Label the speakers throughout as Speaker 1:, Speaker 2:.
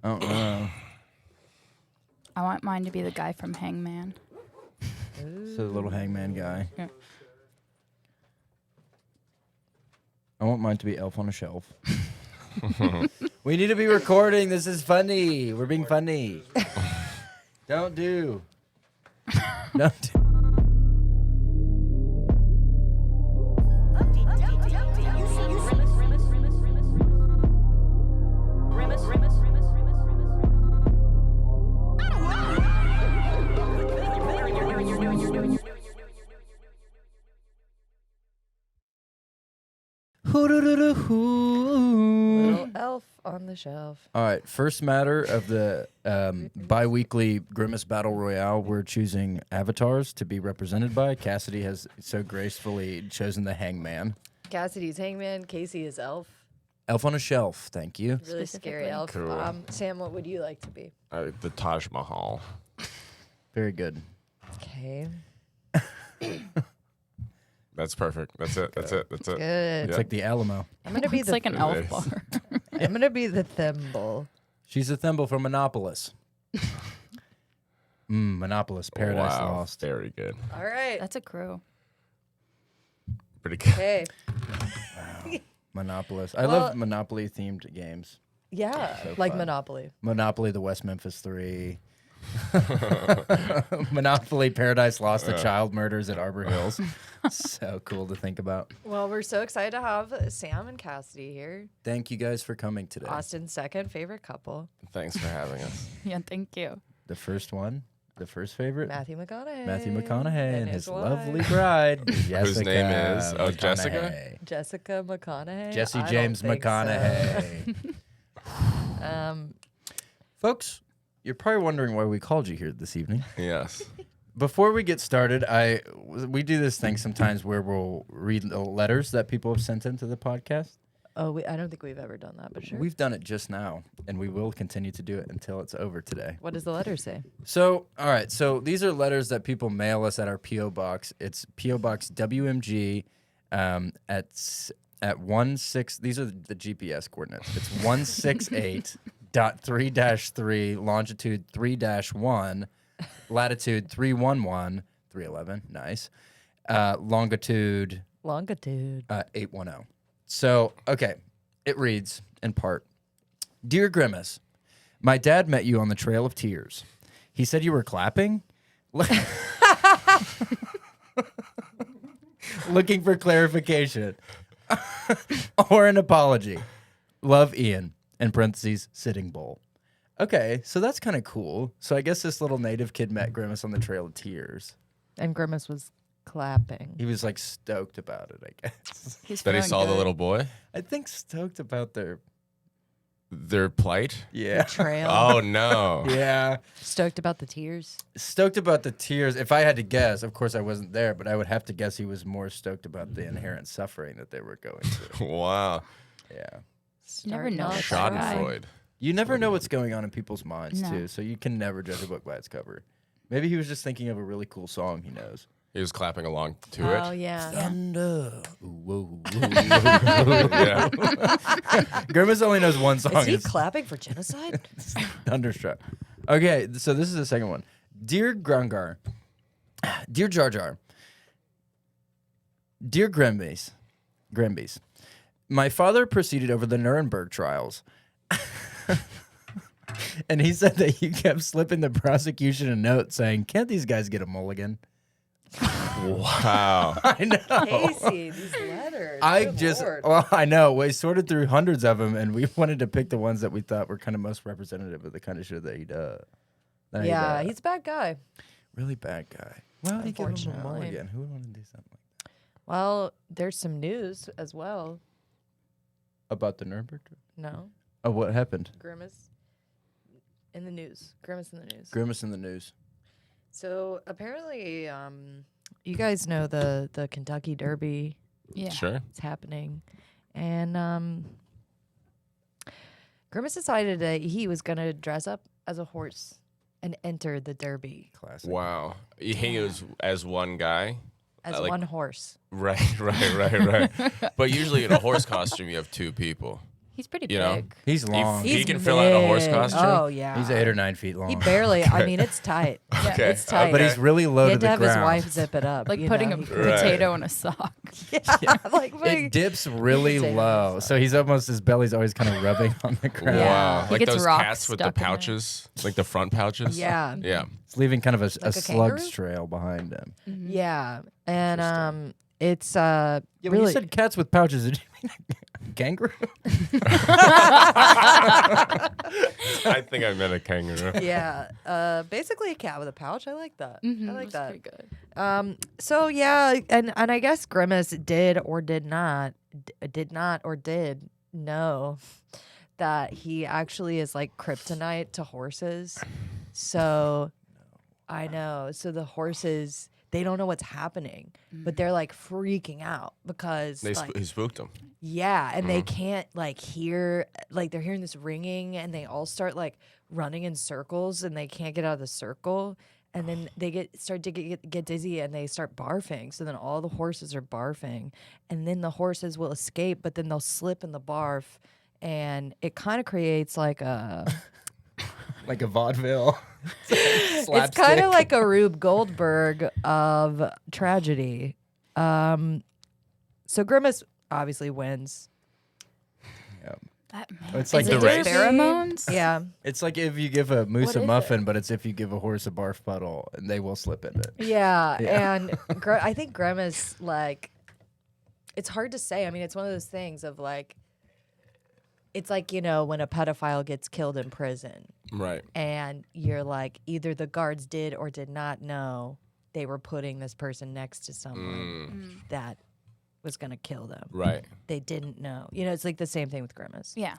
Speaker 1: I don't know.
Speaker 2: I want mine to be the guy from Hangman.
Speaker 1: So the little hangman guy.
Speaker 2: Yeah.
Speaker 1: I want mine to be Elf on a Shelf. We need to be recording. This is funny. We're being funny. Don't do. Don't do.
Speaker 3: Little elf on the shelf.
Speaker 1: All right, first matter of the bi-weekly Grimace Battle Royale, we're choosing avatars to be represented by. Cassidy has so gracefully chosen the hangman.
Speaker 3: Cassidy's hangman. Casey is elf.
Speaker 1: Elf on a Shelf, thank you.
Speaker 3: Really scary elf.
Speaker 4: Cool.
Speaker 3: Sam, what would you like to be?
Speaker 4: The Taj Mahal.
Speaker 1: Very good.
Speaker 3: Okay.
Speaker 4: That's perfect. That's it. That's it. That's it.
Speaker 3: Good.
Speaker 1: It's like the Alamo.
Speaker 3: I'm gonna be
Speaker 2: It's
Speaker 3: the
Speaker 2: like an elf
Speaker 4: Nice.
Speaker 2: bar.
Speaker 3: I'm gonna be the thimble.
Speaker 1: She's a thimble from Monopolis. Monopolis, Paradise
Speaker 4: Wow.
Speaker 1: Lost.
Speaker 4: Very good.
Speaker 3: All right.
Speaker 2: That's a crew.
Speaker 4: Pretty good.
Speaker 3: Okay.
Speaker 1: Monopolis. I
Speaker 3: Well-
Speaker 1: love Monopoly-themed games.
Speaker 3: Yeah.
Speaker 1: So
Speaker 3: like
Speaker 1: fun.
Speaker 3: Monopoly.
Speaker 1: Monopoly, the West Memphis 3. Monopoly, Paradise Lost, the child murders at Arbor Hills. So cool to think about.
Speaker 3: Well, we're so excited to have Sam and Cassidy here.
Speaker 1: Thank you guys for coming today.
Speaker 3: Austin's second favorite couple.
Speaker 4: Thanks for having us.
Speaker 2: Yeah, thank you.
Speaker 1: The first one, the first favorite,
Speaker 3: Matthew McConaughey.
Speaker 1: Matthew McConaughey and his
Speaker 3: wife.
Speaker 1: lovely bride, Jessica.
Speaker 4: Whose name is- oh,
Speaker 1: McConaughey.
Speaker 4: Jessica?
Speaker 3: Jessica McConaughey.
Speaker 1: Jesse
Speaker 3: I don't
Speaker 1: James
Speaker 3: think so.
Speaker 1: McConaughey. Folks, you're probably wondering why we called you here this evening.
Speaker 4: Yes.
Speaker 1: Before we get started, we do this thing sometimes where we'll read the letters that people have sent into the podcast.
Speaker 3: Oh, I don't think we've ever done that, but sure.
Speaker 1: We've done it just now, and we will continue to do it until it's over today.
Speaker 3: What does the letter say?
Speaker 1: So, all right. So these are letters that people mail us at our P.O. Box. It's P.O. Box WMG at 16. These are the GPS coordinates. It's 168.3-3, longitude 3-1, latitude 311, 311. Nice. Longitude 810. So, okay, it reads in part, Dear Grimace, my dad met you on the Trail of Tears. He said you were clapping? Looking for clarification. Or an apology. Love, Ian. In parentheses, Sitting Bull. Okay, so that's kind of cool. So I guess this little native kid met Grimace on the Trail of Tears.
Speaker 3: And Grimace was clapping.
Speaker 1: He was like stoked about it, I guess.
Speaker 2: He's
Speaker 4: That he
Speaker 2: feeling
Speaker 4: saw the
Speaker 2: good.
Speaker 4: little boy.
Speaker 1: I think stoked about their
Speaker 4: plight.
Speaker 1: yeah.
Speaker 3: Trail.
Speaker 4: Oh no.
Speaker 1: Yeah.
Speaker 3: Stoked about the tears.
Speaker 1: Stoked about the tears. If I had to guess, of course I wasn't there, but I would have to guess he was more stoked about the inherent suffering that they were going through.
Speaker 4: Wow.
Speaker 1: Yeah.
Speaker 2: You never know.
Speaker 3: Starting
Speaker 2: with that guy.
Speaker 4: Schadenfreude.
Speaker 1: You never know what's going on in people's minds,
Speaker 2: No.
Speaker 1: too, so you can never judge a book by its cover. Maybe he was just thinking of a really cool song he knows.
Speaker 4: He was clapping along to
Speaker 3: Oh,
Speaker 4: it.
Speaker 3: yeah.
Speaker 1: Thunder. Ooh, whoa, whoa,
Speaker 4: Yeah.
Speaker 1: Grimace only knows one song.
Speaker 3: Is he
Speaker 1: It's
Speaker 3: clapping for genocide?
Speaker 1: Thunderstruck. Okay, so this is the second one. Dear Grungar. Dear Jar Jar. Dear Grimbies. My father proceeded over the Nuremberg trials. And he said that you kept slipping the prosecution a note saying, can't these guys get a mulligan?
Speaker 4: Wow.
Speaker 1: I know.
Speaker 3: Casey, these letters.
Speaker 1: I
Speaker 3: Good
Speaker 1: just,
Speaker 3: Lord.
Speaker 1: well, I know. We sorted through hundreds of them, and we wanted to pick the ones that we thought were kind of most representative of the kind of shit that he does.
Speaker 3: Yeah, he's a bad guy.
Speaker 1: really bad guy. Why would he give him a
Speaker 3: Unfortunately.
Speaker 1: mulligan? Who would want to do something like that?
Speaker 3: Well, there's some news as well.
Speaker 1: About the Nuremberg?
Speaker 3: No,
Speaker 1: Oh, what happened?
Speaker 3: Grimace in the news. Grimace in the news.
Speaker 1: Grimace in the news.
Speaker 3: So apparently, you guys know the Kentucky Derby.
Speaker 2: Yeah.
Speaker 4: Sure.
Speaker 3: It's happening, and Grimace decided that he was gonna dress up as a horse and enter the Derby
Speaker 1: Classic.
Speaker 4: Wow. He was as one guy.
Speaker 3: as
Speaker 4: like-
Speaker 3: one horse.
Speaker 4: Right. But usually in a horse costume, you have two people.
Speaker 2: He's pretty
Speaker 4: You know?
Speaker 2: big.
Speaker 1: He's long.
Speaker 4: He can fill out a horse
Speaker 3: big.
Speaker 4: costume.
Speaker 3: Oh yeah.
Speaker 1: He's 8 or 9 feet long.
Speaker 3: He barely. I mean, it's tight.
Speaker 4: Okay.
Speaker 3: It's tight.
Speaker 1: But he's really low
Speaker 3: he
Speaker 1: to
Speaker 3: had
Speaker 1: the
Speaker 3: to have
Speaker 1: ground.
Speaker 3: his wife zip it up.
Speaker 2: Like
Speaker 3: you
Speaker 2: putting
Speaker 3: know?
Speaker 2: a
Speaker 3: He-
Speaker 2: potato in a sock.
Speaker 3: yeah, like putting,
Speaker 1: It dips really
Speaker 3: Potato
Speaker 1: low,
Speaker 3: sauce.
Speaker 1: so he's almost his belly's always kind of rubbing on the ground.
Speaker 4: Wow.
Speaker 2: He
Speaker 4: Like
Speaker 2: gets
Speaker 4: those
Speaker 2: rocks
Speaker 4: cats with the
Speaker 2: stuck in there.
Speaker 4: pouches, like the front pouches.
Speaker 3: Yeah.
Speaker 4: Yeah.
Speaker 1: It's leaving kind of a
Speaker 3: a
Speaker 1: slug's
Speaker 3: kangaroo?
Speaker 1: trail behind him.
Speaker 3: Yeah, and it's
Speaker 1: Yeah, when
Speaker 3: really
Speaker 1: you said cats with pouches, did you mean a kangaroo?
Speaker 4: I think I meant a kangaroo.
Speaker 3: yeah, basically a cat with a pouch. I like that. I like that.
Speaker 2: Pretty good.
Speaker 3: So yeah, and I guess Grimace did or did not know that he actually is like kryptonite to horses. So I know. So the horses, they don't know what's happening, but they're like freaking out because
Speaker 4: He spooked him.
Speaker 3: yeah, and they can't like hear, like they're hearing this ringing and they all start like running in circles and they can't get out of the circle. And then they start to get dizzy and they start barfing. So then all the horses are barfing, and then the horses will escape, but then they'll slip in the barf, and it kind of creates like a.
Speaker 1: Like a vaudeville.
Speaker 3: It's kind of like a Rube Goldberg of tragedy. So Grimace obviously wins.
Speaker 2: That man.
Speaker 1: It's like
Speaker 2: Is
Speaker 1: the
Speaker 2: it
Speaker 1: race.
Speaker 2: pheromones?
Speaker 3: Yeah.
Speaker 1: It's like if you give a moose
Speaker 3: What
Speaker 1: a
Speaker 3: is
Speaker 1: muffin, but it's if you give a horse a barf puddle, and they will slip in it.
Speaker 3: Yeah,
Speaker 1: Yeah.
Speaker 3: and I think Grimace, like, it's hard to say. I mean, it's one of those things of like, it's like, you know, when a pedophile gets killed in prison,
Speaker 4: Right.
Speaker 3: and you're like, either the guards did or did not know they were putting this person next to someone that was going to kill them.
Speaker 4: Right.
Speaker 3: They didn't know. You know, it's like the same thing with Grimace.
Speaker 2: Yeah.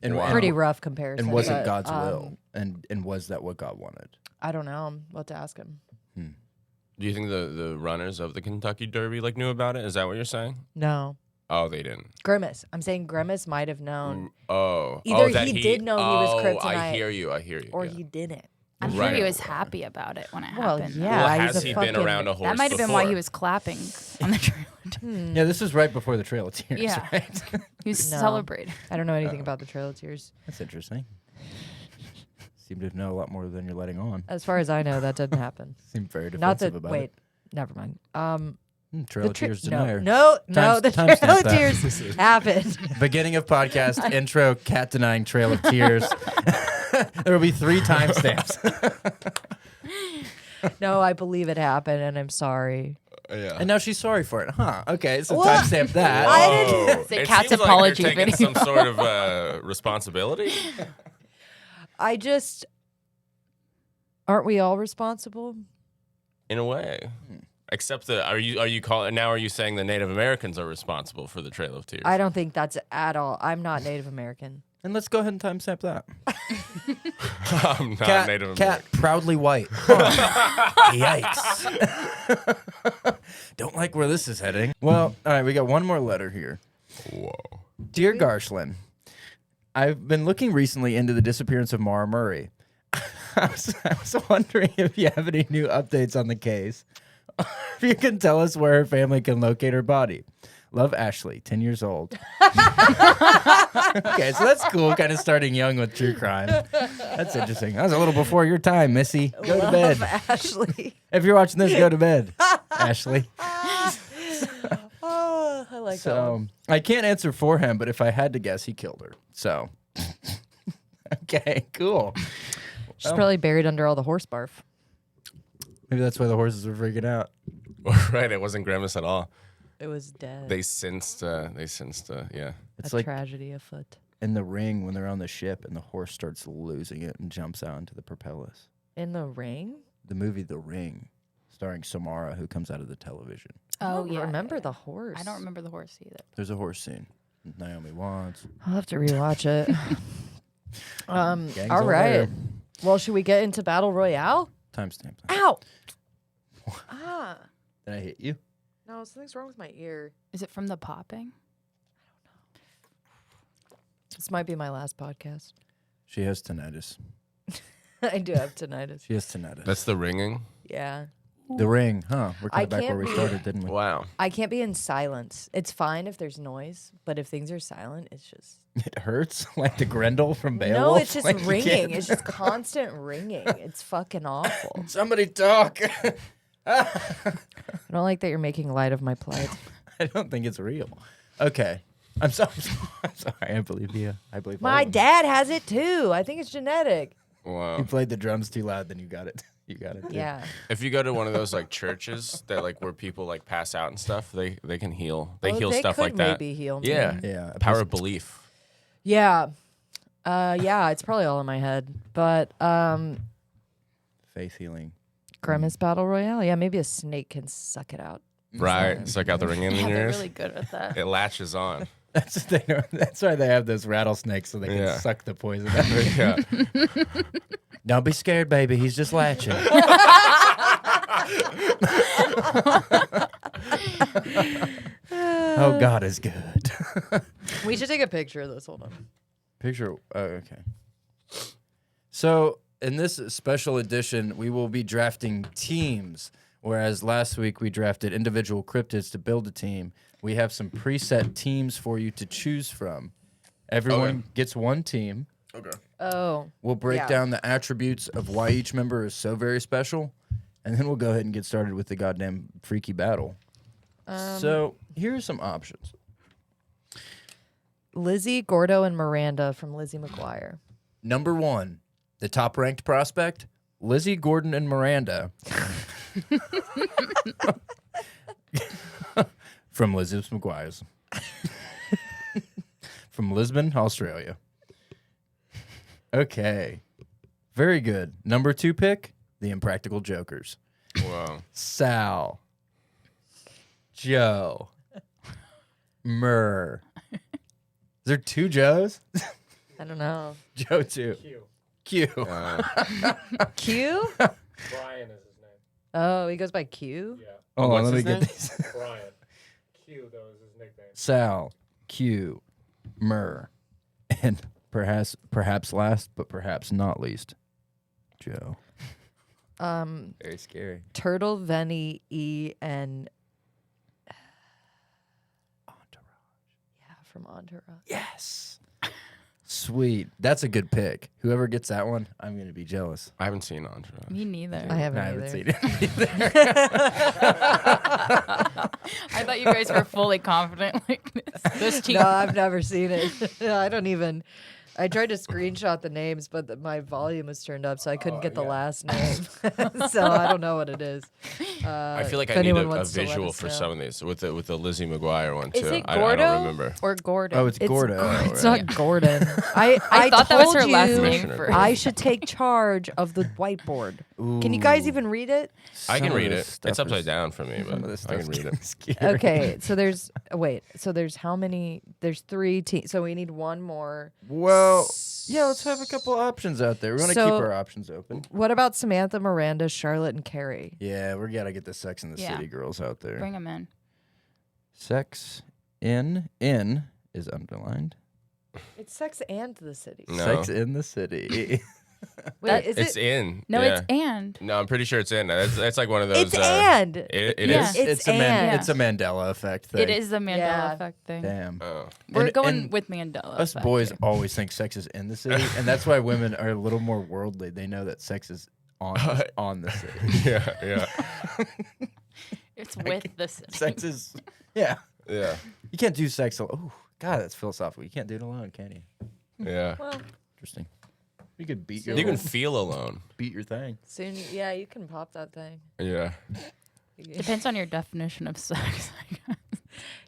Speaker 1: And,
Speaker 4: Wow.
Speaker 3: Pretty rough comparison.
Speaker 1: And was it
Speaker 3: but,
Speaker 1: God's will? And was that what God wanted?
Speaker 3: I don't know. We'll have to ask him.
Speaker 4: Do you think the runners of the Kentucky Derby like knew about it? Is that what you're saying?
Speaker 3: No.
Speaker 4: Oh, they didn't.
Speaker 3: Grimace. I'm saying Grimace might have known.
Speaker 4: Oh.
Speaker 3: Either
Speaker 4: that
Speaker 3: he did know he was kryptonite,
Speaker 4: I hear you.
Speaker 3: Or
Speaker 4: yeah.
Speaker 3: he didn't.
Speaker 2: I'm sure
Speaker 4: Right.
Speaker 2: he was happy about it when it
Speaker 3: Well,
Speaker 2: happened. though.
Speaker 3: yeah.
Speaker 4: Well,
Speaker 3: he's
Speaker 4: has
Speaker 3: a
Speaker 4: he been
Speaker 3: fucking-
Speaker 4: around a horse
Speaker 2: That might have been why he
Speaker 4: before?
Speaker 2: was clapping on the trailer.
Speaker 1: Yeah, this is right before the Trail of Tears,
Speaker 2: Yeah.
Speaker 1: right?
Speaker 2: He was
Speaker 3: No.
Speaker 2: celebrating.
Speaker 3: I don't know anything about the Trail of Tears.
Speaker 1: That's interesting. Seem to know a lot more than you're letting on.
Speaker 3: As far as I know, that didn't happen.
Speaker 1: Seem very
Speaker 3: Not
Speaker 1: defensive
Speaker 3: that.
Speaker 1: about
Speaker 3: Wait,
Speaker 1: it.
Speaker 3: never mind.
Speaker 1: Trail of Tears denier.
Speaker 3: No,
Speaker 1: Times-
Speaker 3: the
Speaker 1: timestamp
Speaker 3: Trail of
Speaker 1: that.
Speaker 3: Tears happened.
Speaker 1: Beginning of podcast, intro, cat denying Trail of Tears. There will be 3 timestamps.
Speaker 3: No, I believe it happened, and I'm sorry.
Speaker 4: Yeah.
Speaker 1: And now she's sorry for it, huh? Okay, so
Speaker 3: What?
Speaker 1: timestamp that.
Speaker 3: I didn't-
Speaker 4: Whoa.
Speaker 2: It's a
Speaker 4: It
Speaker 2: cat's
Speaker 4: seems like
Speaker 2: apology
Speaker 4: you're taking
Speaker 2: video.
Speaker 4: some sort of responsibility.
Speaker 3: I just. Aren't we all responsible?
Speaker 4: In a way. Except that are you saying the Native Americans are responsible for the Trail of Tears?
Speaker 3: I don't think that's at all. I'm not Native American.
Speaker 1: And let's go ahead and timestamp that.
Speaker 4: I'm not Native American.
Speaker 1: Cat, proudly white. Yikes. Don't like where this is heading. Well, all right, we got one more letter here.
Speaker 4: Whoa.
Speaker 1: Dear Garshlin, I've been looking recently into the disappearance of Mara Murray. I was wondering if you have any new updates on the case. If you can tell us where her family can locate her body. Love, Ashley, 10 years old. Okay, so that's cool, kind of starting young with true crime. That's interesting. That was a little before your time, Missy. Go to bed.
Speaker 3: Ashley.
Speaker 1: If you're watching this, go to bed, Ashley.
Speaker 3: Oh, I like that one.
Speaker 1: So I can't answer for him, but if I had to guess, he killed her. So, okay, cool.
Speaker 3: She's probably buried under all the horse barf.
Speaker 1: Maybe that's why the horses were freaking out.
Speaker 4: Right, it wasn't Grimace at all.
Speaker 3: It was dead.
Speaker 4: They sensed, yeah.
Speaker 1: It's
Speaker 3: a
Speaker 1: like
Speaker 3: tragedy afoot.
Speaker 1: in The Ring when they're on the ship and the horse starts losing it and jumps out into the propellers.
Speaker 3: In the ring?
Speaker 1: The movie The Ring, starring Samara, who comes out of the television.
Speaker 3: I
Speaker 2: Oh,
Speaker 3: don't
Speaker 2: yeah.
Speaker 3: remember the horse.
Speaker 2: I don't remember the horse either.
Speaker 1: There's a horse scene. Naomi Watts.
Speaker 3: I'll have to rewatch it.
Speaker 1: Gang's
Speaker 3: All
Speaker 1: all
Speaker 3: right.
Speaker 1: there.
Speaker 3: Well, should we get into Battle Royale?
Speaker 1: Timestamp.
Speaker 3: Ow! Ah.
Speaker 1: Did I hit you?
Speaker 3: No, something's wrong with my ear.
Speaker 2: Is it from the popping?
Speaker 3: This might be my last podcast.
Speaker 1: She has tinnitus.
Speaker 3: I do have tinnitus.
Speaker 1: She has tinnitus.
Speaker 4: That's the ringing.
Speaker 3: Yeah.
Speaker 1: The ring, huh? We're kind
Speaker 3: I
Speaker 1: of back where
Speaker 3: can't
Speaker 1: we
Speaker 3: be-
Speaker 1: started, didn't we?
Speaker 4: Wow.
Speaker 3: I can't be in silence. It's fine if there's noise, but if things are silent, it's just
Speaker 1: It hurts like the Grendel from Beowulf.
Speaker 3: no. It's just
Speaker 1: Like, you
Speaker 3: ringing.
Speaker 1: can't-
Speaker 3: It's just constant ringing. It's fucking awful.
Speaker 1: Somebody talk.
Speaker 3: I don't like that you're making light of my plight.
Speaker 1: I don't think it's real. Okay. I'm sorry. I'm sorry. I believe you. I believe all
Speaker 3: My
Speaker 1: of them.
Speaker 3: dad has it too. I think it's genetic.
Speaker 4: Wow.
Speaker 1: You played the drums too loud, then you got it. You got it.
Speaker 3: Yeah.
Speaker 4: If you go to one of those like churches that like where people like pass out and stuff, they can heal. They
Speaker 3: Oh,
Speaker 4: heal
Speaker 3: they
Speaker 4: stuff
Speaker 3: could
Speaker 4: like that.
Speaker 3: maybe heal me.
Speaker 4: Yeah.
Speaker 1: Yeah.
Speaker 4: Power of belief.
Speaker 3: Yeah. Yeah, it's probably all in my head. But
Speaker 1: Faith healing.
Speaker 3: Grimace Battle Royale. Yeah, maybe a snake can suck it out.
Speaker 4: Right. Suck out the ring in
Speaker 2: Yeah,
Speaker 4: your
Speaker 2: they're
Speaker 4: ears.
Speaker 2: really good at that.
Speaker 4: It latches on.
Speaker 1: That's what they know. That's why they have those rattlesnakes so they can
Speaker 4: Yeah.
Speaker 1: suck the poison out.
Speaker 4: Yeah.
Speaker 1: Don't be scared, baby. He's just latching. Oh, God is good.
Speaker 3: We should take a picture of this. Hold on.
Speaker 1: Picture. Oh, okay. So, in this special edition, we will be drafting teams. Whereas last week we drafted individual cryptids to build a team. We have some preset teams for you to choose from. Everyone gets one team.
Speaker 4: Okay.
Speaker 3: Oh.
Speaker 1: We'll break
Speaker 3: Yeah.
Speaker 1: down the attributes of why each member is so very special. And then we'll go ahead and get started with the goddamn freaky battle. So, here are some options.
Speaker 3: Lizzy, Gordo, and Miranda from Lizzie McGuire.
Speaker 1: Number 1, the top ranked prospect, Lizzie, Gordon, and Miranda. From Lizzie McGuire's. From Lisbon, Australia. Okay. Very good. Number 2 pick, the Impractical Jokers.
Speaker 4: Wow.
Speaker 1: Sal. Joe. Murr. Is there 2 Joes?
Speaker 3: I don't know.
Speaker 1: Joe 2. Q.
Speaker 3: Q?
Speaker 5: Brian is his name.
Speaker 3: Oh, he goes by Q?
Speaker 5: Yeah.
Speaker 1: Hold on,
Speaker 4: What's
Speaker 1: let me
Speaker 4: his
Speaker 1: get
Speaker 4: name?
Speaker 1: these.
Speaker 5: Brian. Q, though, is his nickname.
Speaker 1: Sal, Q, Murr, and perhaps last, but perhaps not least, Joe. Very scary.
Speaker 3: Turtle, Venny, E, and yeah, from Entourage.
Speaker 1: Yes. Sweet. That's a good pick. Whoever gets that one, I'm going to be jealous.
Speaker 4: I haven't seen Entourage.
Speaker 2: Me neither.
Speaker 3: I haven't
Speaker 1: I
Speaker 3: either.
Speaker 1: haven't seen it either.
Speaker 2: I thought you guys were fully confident. Like this team.
Speaker 3: No, I've never seen it. I don't even. I tried to screenshot the names, but my volume was turned up, so I couldn't get the last name. So I don't know what it is.
Speaker 4: I feel like
Speaker 3: if
Speaker 4: I need
Speaker 3: anyone
Speaker 4: a
Speaker 3: wants to let
Speaker 4: visual
Speaker 3: us
Speaker 4: for
Speaker 3: know.
Speaker 4: some of these with the Lizzie McGuire one too.
Speaker 3: Is it
Speaker 4: I
Speaker 3: Gordo
Speaker 4: don't remember.
Speaker 3: or Gordon?
Speaker 1: Oh, it's Gordo.
Speaker 3: It's
Speaker 1: right.
Speaker 3: not Gordon. I
Speaker 2: thought that was her
Speaker 3: told
Speaker 2: last
Speaker 3: you
Speaker 2: name
Speaker 4: Commissioner.
Speaker 2: first.
Speaker 3: I should take charge of the whiteboard. Can you guys even read it?
Speaker 4: I can
Speaker 1: Some of
Speaker 4: read
Speaker 1: this
Speaker 4: it.
Speaker 1: stuff
Speaker 4: It's upside
Speaker 1: is-
Speaker 4: down for me,
Speaker 1: Some of
Speaker 4: but
Speaker 1: this
Speaker 4: I can
Speaker 1: stuff's
Speaker 4: read
Speaker 1: getting
Speaker 4: it.
Speaker 1: scary.
Speaker 3: Okay, so there's so there's how many? There's 3 teams. So we need one more.
Speaker 1: Well, yeah, let's have a couple options out there. We want to
Speaker 3: So-
Speaker 1: keep our options open.
Speaker 3: What about Samantha, Miranda, Charlotte, and Carrie?
Speaker 1: Yeah, we got to get the Sex in the
Speaker 2: Yeah.
Speaker 1: City girls out there.
Speaker 2: Bring them in.
Speaker 1: Sex in is underlined.
Speaker 3: It's Sex and the City.
Speaker 4: No.
Speaker 1: Sex in the City.
Speaker 3: Wait, is
Speaker 4: It's
Speaker 3: it?
Speaker 4: in.
Speaker 2: No,
Speaker 4: yeah.
Speaker 2: it's and.
Speaker 4: No, I'm pretty sure it's in. It's like one of those.
Speaker 3: It's and.
Speaker 4: It
Speaker 2: Yeah.
Speaker 4: is.
Speaker 3: It's
Speaker 1: a
Speaker 3: and.
Speaker 1: it's a Mandela effect thing.
Speaker 2: It is the Mandela
Speaker 3: Yeah.
Speaker 2: effect thing.
Speaker 1: Damn.
Speaker 4: Oh.
Speaker 2: We're
Speaker 1: And-
Speaker 2: going
Speaker 1: and
Speaker 2: with Mandela.
Speaker 1: Us
Speaker 2: effect
Speaker 1: boys
Speaker 2: here.
Speaker 1: always think sex is in the city, and that's why women are a little more worldly. They know that sex is on the city.
Speaker 4: Yeah.
Speaker 2: It's with the city.
Speaker 1: Sex is, yeah.
Speaker 4: Yeah.
Speaker 1: You can't do sex alone. Oh, God, that's philosophical. You can't do it alone, can you?
Speaker 4: Yeah.
Speaker 3: Well,
Speaker 1: Interesting. You could beat your
Speaker 4: You can feel alone.
Speaker 1: beat your thing.
Speaker 3: soon. Yeah, you can pop that thing.
Speaker 4: Yeah.
Speaker 2: Depends on your definition of sex.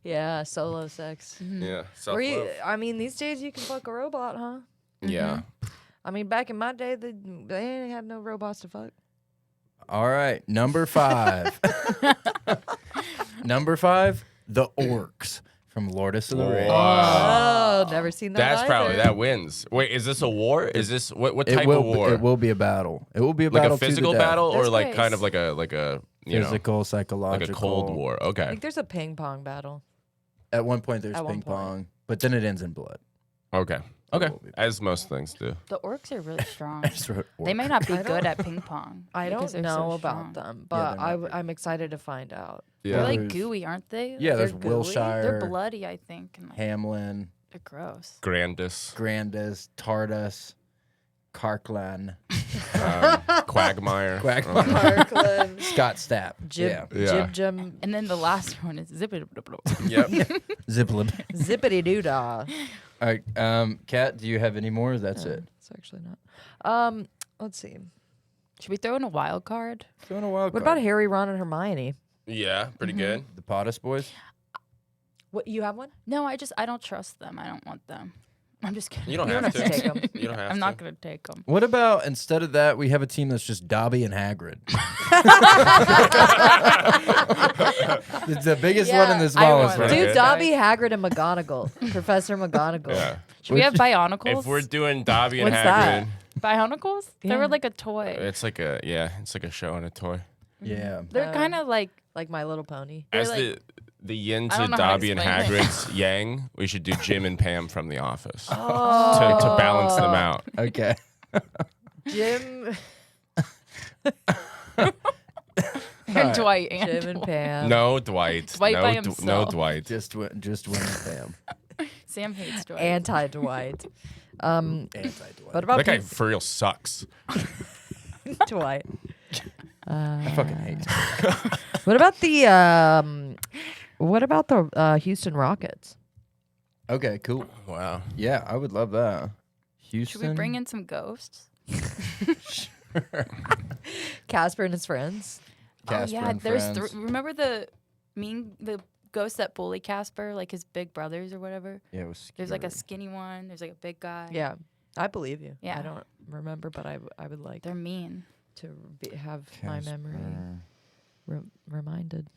Speaker 3: Yeah, solo sex.
Speaker 4: Yeah.
Speaker 3: Or you,
Speaker 4: Self-love.
Speaker 3: I mean, these days you can fuck a robot, huh?
Speaker 4: Yeah.
Speaker 3: I mean, back in my day, they ain't had no robots to fuck.
Speaker 1: All right, number 5. Number 5, the orcs from Lordess of the Rings.
Speaker 3: Oh, never seen that.
Speaker 4: That's probably
Speaker 3: either.
Speaker 4: that wins. Wait, is this a war? Is this what type
Speaker 1: It will
Speaker 4: of war?
Speaker 1: It will be a battle. It will be a
Speaker 4: like
Speaker 1: battle
Speaker 4: a physical
Speaker 1: to the death.
Speaker 4: battle or
Speaker 3: That's
Speaker 4: like
Speaker 3: nice.
Speaker 4: kind of like a you know
Speaker 1: Physical, psychological.
Speaker 4: like a cold war.
Speaker 3: I
Speaker 4: Okay.
Speaker 3: think there's a ping pong battle.
Speaker 1: At one point, there's
Speaker 3: At one
Speaker 1: ping
Speaker 3: point.
Speaker 1: pong, but then it ends in blood.
Speaker 4: Okay. As most things do.
Speaker 2: The orcs are really strong.
Speaker 1: just wrote
Speaker 2: They
Speaker 1: orc.
Speaker 2: may not be good at ping pong.
Speaker 3: I
Speaker 2: because
Speaker 3: don't
Speaker 2: they're so
Speaker 3: know
Speaker 2: strong.
Speaker 3: about them,
Speaker 1: Yeah,
Speaker 3: but
Speaker 1: they're not
Speaker 3: I'm excited to find out.
Speaker 1: Yeah.
Speaker 2: They're like
Speaker 1: There's-
Speaker 2: gooey, aren't they?
Speaker 1: Yeah, there's
Speaker 3: They're gooey?
Speaker 1: Wilshire,
Speaker 2: They're bloody, I think. And like,
Speaker 1: Hamlin,
Speaker 2: they're gross.
Speaker 4: Grandis,
Speaker 1: Grandis, Tardus, Carklan,
Speaker 4: Quagmire.
Speaker 1: Quagmire,
Speaker 3: Parkland,
Speaker 1: Scott Stapp.
Speaker 3: Jib,
Speaker 4: Yeah.
Speaker 3: Jib Jim,
Speaker 2: And then the last one is zippity.
Speaker 4: Yep.
Speaker 1: Ziplib.
Speaker 3: Zippity Doo Dah.
Speaker 1: All right, Kat, do you have any more? That's it.
Speaker 3: It's actually not. Let's see.
Speaker 2: Should we throw in a wild card?
Speaker 1: Throwing a wild
Speaker 3: What
Speaker 1: card.
Speaker 3: about Harry, Ron, and Hermione?
Speaker 4: Yeah, pretty good.
Speaker 1: the Pottis boys?
Speaker 3: What, you have one?
Speaker 2: No, I don't trust them. I don't want them. I'm just kidding.
Speaker 4: You don't
Speaker 3: You
Speaker 4: have
Speaker 3: don't
Speaker 4: to.
Speaker 3: have to take 'em.
Speaker 4: You don't have
Speaker 2: I'm
Speaker 4: to.
Speaker 2: not gonna take them.
Speaker 1: What about instead of that, we have a team that's just Dobby and Hagrid? The biggest one and the
Speaker 2: I
Speaker 1: smallest
Speaker 2: want
Speaker 1: one.
Speaker 2: that.
Speaker 3: Dude,
Speaker 4: Okay.
Speaker 3: Dobby, Hagrid, and McGonagall. Professor McGonagall.
Speaker 4: Yeah.
Speaker 2: Should we have Bionicles?
Speaker 4: If we're doing Dobby and
Speaker 3: What's
Speaker 4: Hagrid,
Speaker 3: that?
Speaker 2: Bionicles? They
Speaker 3: Yeah.
Speaker 2: were like a toy.
Speaker 4: it's like a show and a toy.
Speaker 1: Yeah.
Speaker 2: They're kind of like
Speaker 3: Like My Little Pony.
Speaker 2: They're
Speaker 4: As
Speaker 2: like-
Speaker 4: the yin
Speaker 2: I
Speaker 4: to
Speaker 2: don't know how to
Speaker 4: Dobby and
Speaker 2: explain it.
Speaker 4: Hagrid's yang, we should do Jim and Pam from The Office
Speaker 3: Oh.
Speaker 4: to balance them out.
Speaker 1: Okay.
Speaker 3: Jim,
Speaker 2: and Dwight and
Speaker 3: Jim and Pam.
Speaker 4: No Dwight.
Speaker 2: Dwight
Speaker 4: no,
Speaker 2: by
Speaker 4: No
Speaker 2: himself.
Speaker 4: Dwight.
Speaker 1: Just win Pam.
Speaker 2: Sam hates Dwight.
Speaker 3: Anti-Dwight.
Speaker 1: Anti-Dwight.
Speaker 3: What about
Speaker 4: That guy
Speaker 3: Pete-
Speaker 4: for real sucks.
Speaker 3: Dwight?
Speaker 1: I fucking hate him.
Speaker 3: What about the Houston Rockets?
Speaker 1: Okay, cool.
Speaker 4: Wow.
Speaker 1: Yeah, I would love that. Houston.
Speaker 2: Should we bring in some ghosts?
Speaker 3: Casper and his friends.
Speaker 1: Casper
Speaker 2: oh yeah,
Speaker 1: and
Speaker 2: there's
Speaker 1: Friends?
Speaker 2: remember the ghosts that bully Casper, like his big brothers or whatever.
Speaker 1: Yeah, it was
Speaker 2: There's like a
Speaker 1: scary.
Speaker 2: skinny one. There's like a big guy.
Speaker 3: Yeah, I believe you.
Speaker 2: Yeah.
Speaker 3: I don't remember, but I would like
Speaker 2: They're mean.
Speaker 3: to have my memory
Speaker 1: Casper.
Speaker 3: reminded.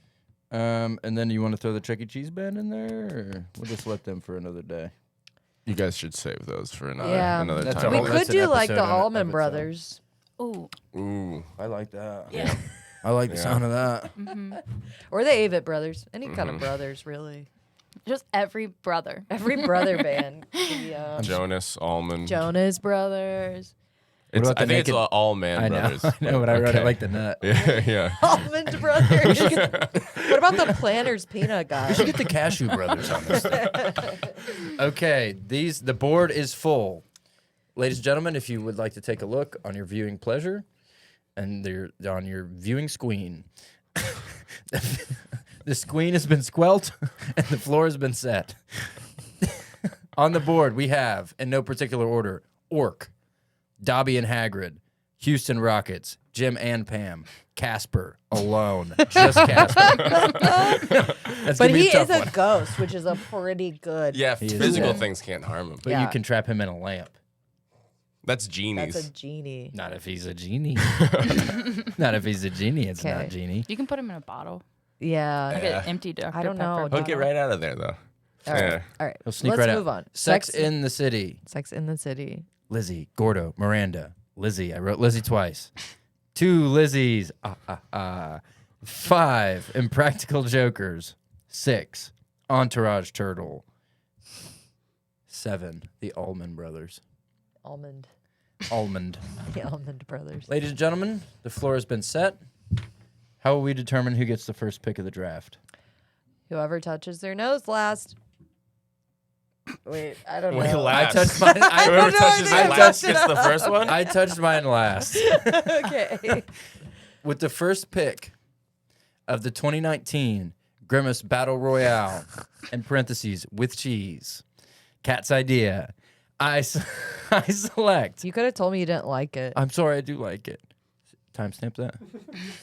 Speaker 1: And then you want to throw the Chuck E. Cheese band in there, or we'll just let them for another day?
Speaker 4: You guys should save those for another
Speaker 3: Yeah.
Speaker 4: another
Speaker 1: That's
Speaker 4: time.
Speaker 3: We
Speaker 1: Oh,
Speaker 3: could
Speaker 1: that's an
Speaker 3: do like the
Speaker 1: episode on it
Speaker 3: Almond
Speaker 1: of itself.
Speaker 3: Brothers.
Speaker 2: Ooh.
Speaker 4: Ooh.
Speaker 1: I like that.
Speaker 2: Yeah.
Speaker 1: I like the
Speaker 4: Yeah.
Speaker 1: sound of that.
Speaker 3: Or the Avett Brothers. Any kind of brothers, really.
Speaker 2: Just every brother.
Speaker 3: Every brother band. The,
Speaker 4: Jonas, Almond.
Speaker 3: Jonas Brothers.
Speaker 4: It's,
Speaker 1: about
Speaker 4: I
Speaker 1: the
Speaker 4: think it's
Speaker 1: naked-
Speaker 4: all man
Speaker 1: I know.
Speaker 4: brothers.
Speaker 1: I know, but I wrote
Speaker 4: Okay.
Speaker 1: it like the nut.
Speaker 4: Yeah, yeah.
Speaker 3: Almond Brothers. What about the Planters Peanut guy?
Speaker 1: We should get the Cashew Brothers on this thing. Okay, the board is full. Ladies and gentlemen, if you would like to take a look on your viewing pleasure and on your viewing squeen, the squeen has been squelched and the floor has been set. On the board, we have, in no particular order, Orc, Dobby and Hagrid, Houston Rockets, Jim and Pam, Casper, alone, just Casper. That's
Speaker 3: But
Speaker 1: gonna be
Speaker 3: he
Speaker 1: a tough
Speaker 3: is a
Speaker 1: one.
Speaker 3: ghost, which is a pretty good.
Speaker 4: Yeah,
Speaker 1: He is
Speaker 4: physical
Speaker 1: dead.
Speaker 4: things can't harm him.
Speaker 1: But
Speaker 3: Yeah.
Speaker 1: you can trap him in a lamp.
Speaker 4: That's genies.
Speaker 3: That's a genie.
Speaker 1: Not if he's a genie. Not if he's a genie. It's not
Speaker 3: Okay.
Speaker 1: genie.
Speaker 2: You can put them in a bottle.
Speaker 3: Yeah.
Speaker 2: Like
Speaker 4: Yeah.
Speaker 2: an empty Dr.
Speaker 3: I don't know.
Speaker 2: Pepper
Speaker 4: Hook it
Speaker 2: bottle.
Speaker 4: right out of there, though.
Speaker 3: All right.
Speaker 4: Yeah.
Speaker 3: All right.
Speaker 1: He'll sneak
Speaker 3: Let's
Speaker 1: right out.
Speaker 3: move on.
Speaker 1: Sex in the City.
Speaker 3: Sex in the City.
Speaker 1: Lizzy, Gordo, Miranda, Lizzy. I wrote Lizzy twice. 2 Lizzies. 5 Impractical Jokers. 6 Entourage Turtle. 7 The Almond Brothers.
Speaker 3: Almond.
Speaker 1: Almond.
Speaker 3: The Almond Brothers.
Speaker 1: Ladies and gentlemen, the floor has been set. How will we determine who gets the first pick of the draft?
Speaker 3: Whoever touches their nose last. Wait, I don't
Speaker 4: Wait,
Speaker 3: know.
Speaker 4: last.
Speaker 1: I touched mine.
Speaker 4: Whoever
Speaker 3: no
Speaker 4: touches
Speaker 3: idea.
Speaker 4: it last gets the first one?
Speaker 1: I touched mine last.
Speaker 3: Okay.
Speaker 1: With the first pick of the 2019 Grimace Battle Royale, in parentheses, with cheese, Cat's idea, I select.
Speaker 3: You could have told me you didn't like it.
Speaker 1: I'm sorry, I do like it. Timestamp that.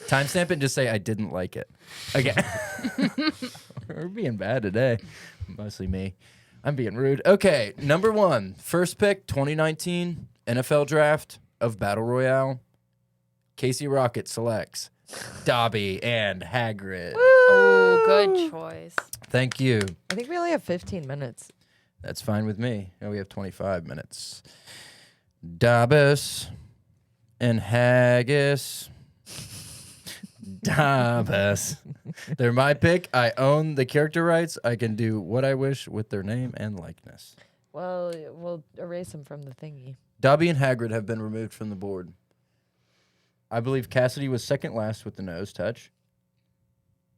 Speaker 1: Timestamp it and just say I didn't like it. Okay. We're being bad today. Mostly me. I'm being rude. Okay, number 1, first pick, 2019 NFL Draft of Battle Royale. Casey Rocket selects Dobby and Hagrid.
Speaker 2: Oh, good choice.
Speaker 1: Thank you.
Speaker 3: I think we only have 15 minutes.
Speaker 1: That's fine with me. Oh, we have 25 minutes. Dabbus and Haggis. Dabbus. They're my pick. I own the character rights. I can do what I wish with their name and likeness.
Speaker 3: Well, we'll erase him from the thingy.
Speaker 1: Dobby and Hagrid have been removed from the board. I believe Cassidy was second last with the nose touch.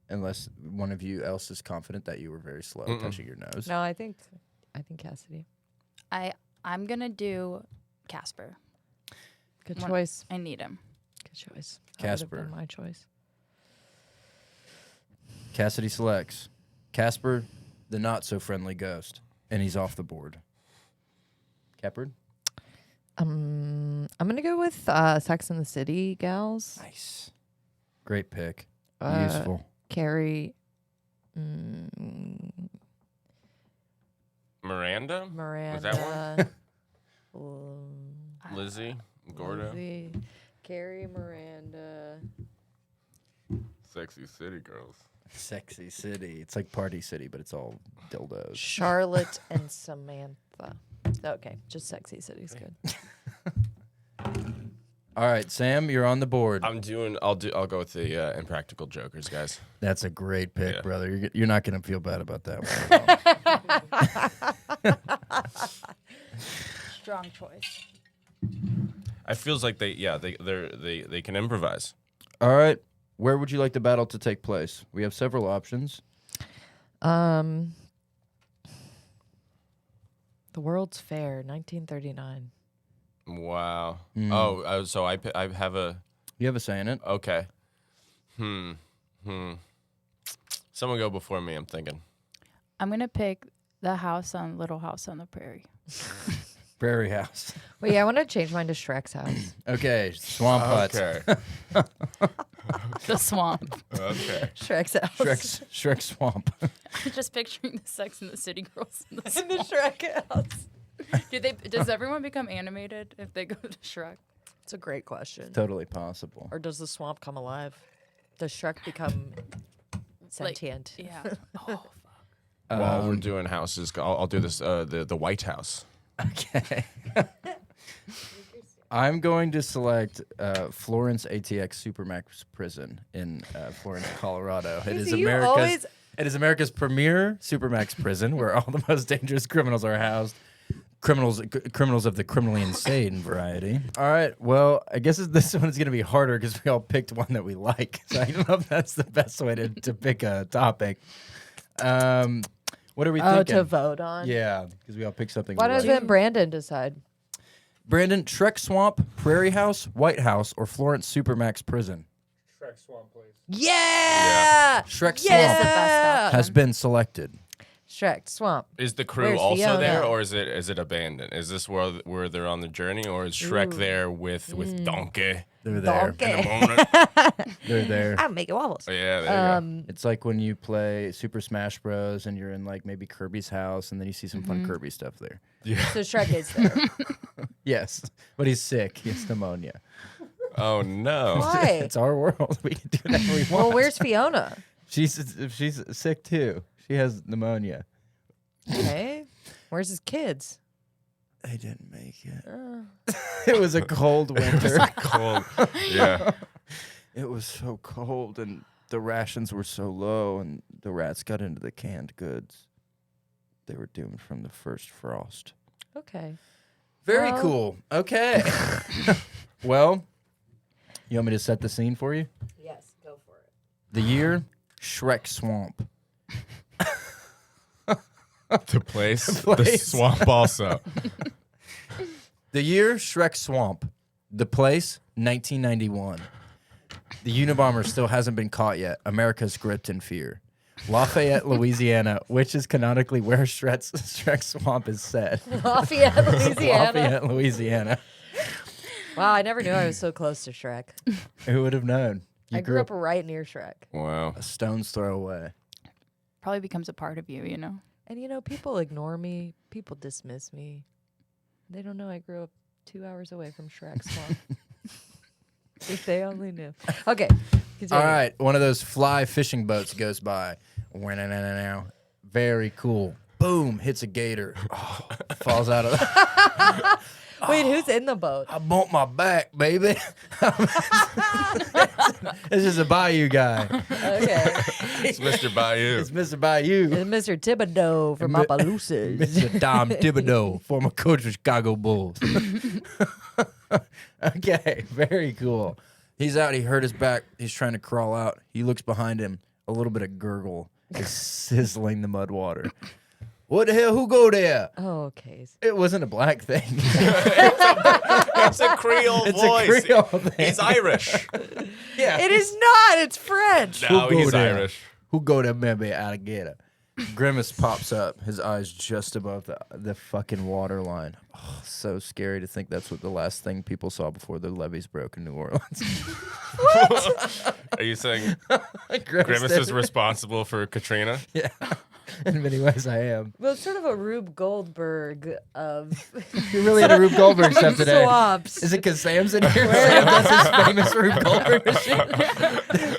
Speaker 1: Unless one of you else is confident that you were very slow touching your nose.
Speaker 3: No, I think Cassidy.
Speaker 2: I'm gonna do Casper.
Speaker 3: Good choice.
Speaker 2: I need him.
Speaker 3: Good choice.
Speaker 1: Casper.
Speaker 3: That would have been my choice.
Speaker 1: Cassidy selects Casper, the not-so-friendly ghost, and he's off the board. Capard?
Speaker 3: I'm gonna go with Sex and the City gals.
Speaker 1: Nice. Great pick. Useful.
Speaker 3: Carrie.
Speaker 4: Miranda?
Speaker 3: Miranda.
Speaker 4: Was that
Speaker 3: one?
Speaker 4: Lizzy? Gordo?
Speaker 3: Lizzy, Carrie, Miranda.
Speaker 4: Sexy City Girls.
Speaker 1: Sexy City. It's like Party City, but it's all dildos.
Speaker 3: Charlotte and Samantha. Okay, just Sexy City's good.
Speaker 1: All right, Sam, you're on the board.
Speaker 4: I'll go with the Impractical Jokers, guys.
Speaker 1: That's a great pick,
Speaker 4: Yeah.
Speaker 1: brother. You're not going to feel bad about that one.
Speaker 2: Strong choice.
Speaker 4: I feels like they can improvise.
Speaker 1: All right. Where would you like the battle to take place? We have several options.
Speaker 3: The World's Fair, 1939.
Speaker 4: Wow. Oh, so I have a.
Speaker 1: You have a say in it.
Speaker 4: Okay. Someone go before me. I'm thinking.
Speaker 2: I'm gonna pick the Little House on the Prairie.
Speaker 1: Prairie House.
Speaker 3: Wait, yeah, I want to change mine to Shrek's house.
Speaker 1: Okay, Swamp Hut.
Speaker 4: Okay.
Speaker 2: The swamp.
Speaker 4: Okay.
Speaker 3: Shrek's house.
Speaker 1: Shrek Swamp.
Speaker 2: I'm just picturing the Sex and the City girls in the
Speaker 3: In
Speaker 2: swamp.
Speaker 3: the Shrek house.
Speaker 2: Does everyone become animated if they go to Shrek?
Speaker 3: It's a great question.
Speaker 1: Totally possible.
Speaker 3: Or does the swamp come alive? Does Shrek become sentient?
Speaker 2: Yeah. Oh,
Speaker 4: While we're doing houses, I'll do this. The White House.
Speaker 1: Okay. I'm going to select Florence ATX Supermax Prison in Florence, Colorado. It is America's premier Supermax prison where all the most dangerous criminals are housed. Criminals of the criminally insane variety. All right. Well, I guess this one's going to be harder because we all picked one that we like. So I don't know if that's the best way to pick a topic. What are we thinking?
Speaker 3: To vote on?
Speaker 1: Yeah, because we all picked something.
Speaker 3: Why
Speaker 1: we
Speaker 3: doesn't
Speaker 1: like.
Speaker 3: Brandon decide?
Speaker 1: Brandon, Shrek Swamp, Prairie House, White House, or Florence Supermax Prison?
Speaker 5: Shrek Swamp, please.
Speaker 3: Yeah!
Speaker 1: Shrek
Speaker 3: Yeah!
Speaker 1: Swamp
Speaker 2: the best
Speaker 1: has been selected.
Speaker 3: Shrek Swamp.
Speaker 4: Is the crew
Speaker 3: Where's
Speaker 4: also
Speaker 3: Fiona?
Speaker 4: there, or is it abandoned? Is this where they're on the journey, or is Shrek there with Donkey?
Speaker 1: They're there.
Speaker 3: Donkey.
Speaker 4: In the morning?
Speaker 1: They're there.
Speaker 3: I'm making waffles.
Speaker 4: Oh, yeah, there you
Speaker 1: It's like when you play Super Smash Bros. And you're in like maybe Kirby's house, and then you see some fun Kirby stuff there.
Speaker 3: So Shrek is there.
Speaker 1: Yes, but he's sick. He has pneumonia.
Speaker 4: go. Oh no!
Speaker 3: Why?
Speaker 1: It's our world. We can do whatever we want.
Speaker 3: Well, where's Fiona?
Speaker 1: She's sick too. She has pneumonia.
Speaker 3: Okay. Where's his kids?
Speaker 1: They didn't make it. It was a cold winter.
Speaker 4: Cold. Yeah.
Speaker 1: It was so cold, and the rations were so low, and the rats got into the canned goods. They were doomed from the first frost.
Speaker 3: Okay.
Speaker 1: Very
Speaker 3: Well-
Speaker 1: cool. Okay. Well, you want me to set the scene for you?
Speaker 3: Yes, go for it.
Speaker 1: The year, Shrek Swamp.
Speaker 4: The place. The
Speaker 1: place.
Speaker 4: swamp also.
Speaker 1: The year, Shrek Swamp. The place, 1991. The Unabomber still hasn't been caught yet. America's gripped in fear. Lafayette, Louisiana, which is canonically where Shrek Swamp is set.
Speaker 3: Lafayette, Louisiana.
Speaker 1: Lafayette, Louisiana.
Speaker 3: Wow, I never knew I was so close to Shrek.
Speaker 1: Who would have known? You
Speaker 3: I grew up right near Shrek.
Speaker 4: Wow.
Speaker 1: a stone's throw away.
Speaker 2: Probably becomes a part of you, you know?
Speaker 3: And people ignore me. People dismiss me. They don't know I grew up 2 hours away from Shrek Swamp. If they only knew. Okay. Continue.
Speaker 1: All right, one of those fly fishing boats goes by. Very cool. Boom, hits a gator. Oh, falls out of the...
Speaker 3: Wait, who's in the boat?
Speaker 1: I bumped my back, baby. This is a Bayou guy.
Speaker 3: Okay.
Speaker 4: It's Mr. Bayou.
Speaker 1: It's Mr. Bayou.
Speaker 3: It's Mr. Thibodeau from
Speaker 1: Mi-
Speaker 3: Opelousas.
Speaker 1: Mr. Dom Thibodeau, former coach of Chicago Bulls. Okay, very cool. He's out. He hurt his back. He's trying to crawl out. He looks behind him. A little bit of gurgle is sizzling the mud water. What the hell? Who go there?
Speaker 3: Oh, okay.
Speaker 1: It wasn't a black thing.
Speaker 4: It's a Creole
Speaker 1: It's
Speaker 4: voice.
Speaker 1: a Creole thing.
Speaker 4: He's Irish.
Speaker 1: Yeah.
Speaker 3: It is not. It's French.
Speaker 4: No,
Speaker 1: Who go
Speaker 4: he's
Speaker 1: there?
Speaker 4: Irish.
Speaker 1: Who go there, maybe alligator? Grimace pops up, his eyes just above the fucking water line. Oh, so scary to think that's what the last thing people saw before the levees broke in New Orleans.
Speaker 4: Are you saying Grimace is responsible for Katrina?
Speaker 1: Yeah, in many ways I am.
Speaker 3: Well, it's sort of a Rube Goldberg of
Speaker 1: You really had a Rube Goldberg stuff today.
Speaker 3: swaps.
Speaker 1: Is it because Sam's in here? Sam does his famous Rube Goldberg machine.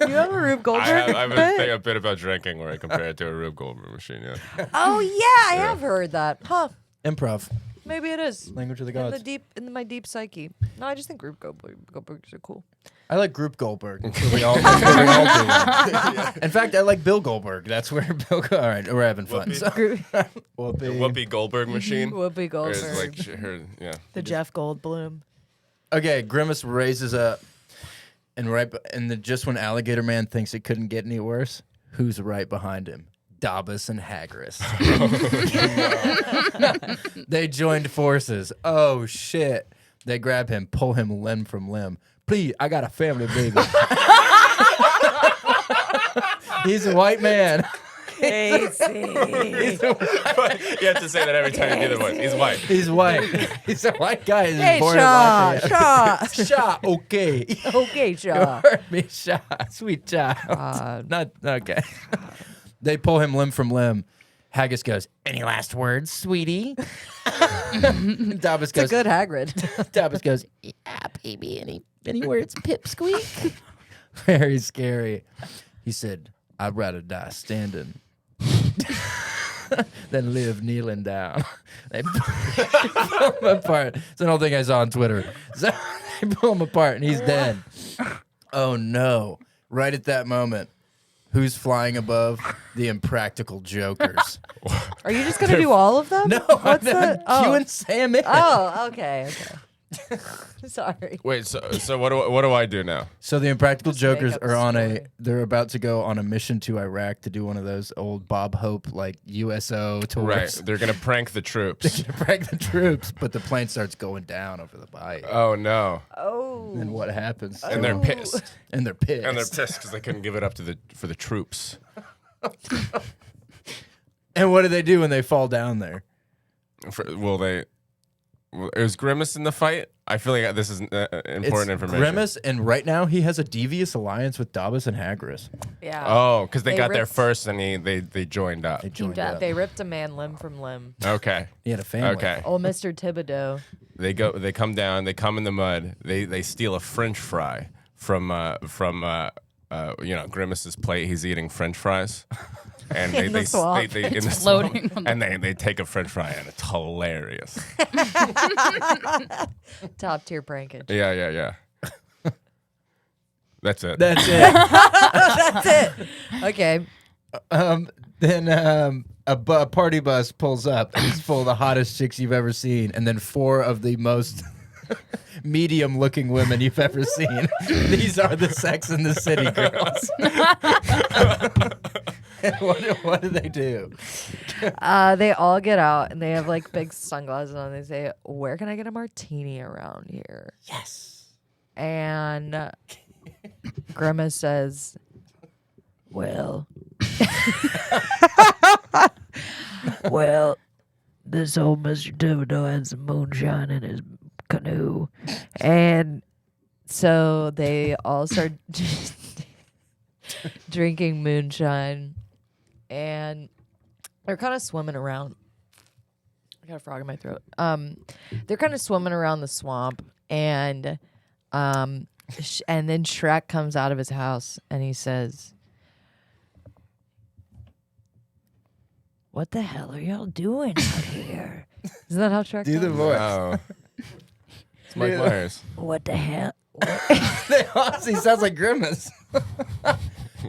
Speaker 3: You have a Rube Goldberg?
Speaker 4: I have
Speaker 3: bit?
Speaker 4: a bit about drinking where I compare it to a Rube Goldberg machine. Yeah.
Speaker 3: Oh yeah, I have heard that. Huh?
Speaker 1: Improv,
Speaker 3: Maybe it is.
Speaker 1: language of the
Speaker 3: In
Speaker 1: gods.
Speaker 3: my deep psyche. No, I just think Rube Goldbergs are cool.
Speaker 1: I like Group Goldberg. That's what we all, that's what we all do. In fact, I like Bill Goldberg. That's where Bill. All right, we're having fun.
Speaker 4: Whoopi.
Speaker 1: So,
Speaker 4: The Whoopi Goldberg machine.
Speaker 3: Whoopi
Speaker 4: Or is
Speaker 3: Goldberg.
Speaker 4: like her, yeah.
Speaker 3: The Jeff Goldblum.
Speaker 1: Okay, Grimace raises up, and just when Alligator Man thinks it couldn't get any worse, who's right behind him? Dobbus and Hagrid. They joined forces. Oh shit! They grab him, pull him limb from limb. Please, I got a family, baby. He's a white man.
Speaker 3: Casey.
Speaker 4: You have to say that every time you do the voice. He's white.
Speaker 1: He's white. He's a white guy. He's
Speaker 3: Hey,
Speaker 1: born in
Speaker 3: Shaw.
Speaker 1: Lafayette.
Speaker 3: Shaw.
Speaker 1: Shaw, okay.
Speaker 3: Okay, Shaw.
Speaker 1: Hurt me, Shaw. Sweet child. Not okay. They pull him limb from limb. Haggis goes, "Any last words, sweetie?" Dobbus
Speaker 3: It's a
Speaker 1: goes,
Speaker 3: good Hagrid.
Speaker 1: Dobbus goes, "Yeah, baby. Any words, pipsqueak?" Very scary. He said, "I'd rather die standing than live kneeling down." They pull him apart. It's an old thing I saw on Twitter. So they pull him apart and he's dead. Oh no. Right at that moment, who's flying above? The Impractical Jokers.
Speaker 3: Are you just gonna do all of them?
Speaker 1: No,
Speaker 3: What's
Speaker 1: I'm
Speaker 3: the? Oh.
Speaker 1: cueing Sam in.
Speaker 3: Oh, okay. Sorry.
Speaker 4: Wait, so what do I do now?
Speaker 1: So the Impractical
Speaker 3: Just make
Speaker 1: Jokers
Speaker 3: up
Speaker 1: are
Speaker 3: a
Speaker 1: on
Speaker 3: story.
Speaker 1: they're about to go on a mission to Iraq to do one of those old Bob Hope like USO tours.
Speaker 4: Right, they're gonna prank the troops.
Speaker 1: To prank the troops, but the plane starts going down over the bayou.
Speaker 4: Oh no!
Speaker 3: Oh.
Speaker 1: And what happens?
Speaker 4: And they're pissed.
Speaker 1: And they're pissed.
Speaker 4: And they're pissed because they couldn't give it up for the troops.
Speaker 1: And what do they do when they fall down there?
Speaker 4: Is Grimace in the fight? I feel like this is important
Speaker 1: It's
Speaker 4: information.
Speaker 1: Grimace, and right now he has a devious alliance with Dobbus and Hagrid.
Speaker 3: Yeah.
Speaker 4: Oh, because they
Speaker 3: They
Speaker 4: got there
Speaker 3: ripped-
Speaker 4: first and they joined up.
Speaker 1: They joined
Speaker 3: Yeah,
Speaker 1: up.
Speaker 3: they ripped a man limb from limb.
Speaker 4: Okay.
Speaker 1: He had a family.
Speaker 4: Okay.
Speaker 3: Oh, Mr. Thibodeau.
Speaker 4: They come down, they come in the mud, they steal a French fry from Grimace's plate. He's eating French fries. And
Speaker 3: In the swamp.
Speaker 4: in the
Speaker 2: floating
Speaker 4: swamp, and they take a French fry and it's hilarious.
Speaker 3: Top tier prankage.
Speaker 4: Yeah. That's it.
Speaker 1: That's it.
Speaker 3: That's it. Okay.
Speaker 1: Then a party bus pulls up and it's full of the hottest chicks you've ever seen, and then 4 of the most medium-looking women you've ever seen. These are the Sex and the City girls. And what do they do?
Speaker 3: They all get out and they have like big sunglasses on. They say, "Where can I get a martini around here?"
Speaker 1: Yes.
Speaker 3: And Grimace says, "Well, this old Mr. Thibodeau had some moonshine in his canoe." And so they all start drinking moonshine. And they're kind of swimming around. I got a frog in my throat. They're kind of swimming around the swamp, and then Shrek comes out of his house and he says, "What the hell are y'all doing out here?" Isn't that how Shrek
Speaker 1: Do the
Speaker 3: sounds?
Speaker 1: voice.
Speaker 4: Oh. Mike Myers.
Speaker 3: What the hell?
Speaker 1: They honestly sounds like Grimace.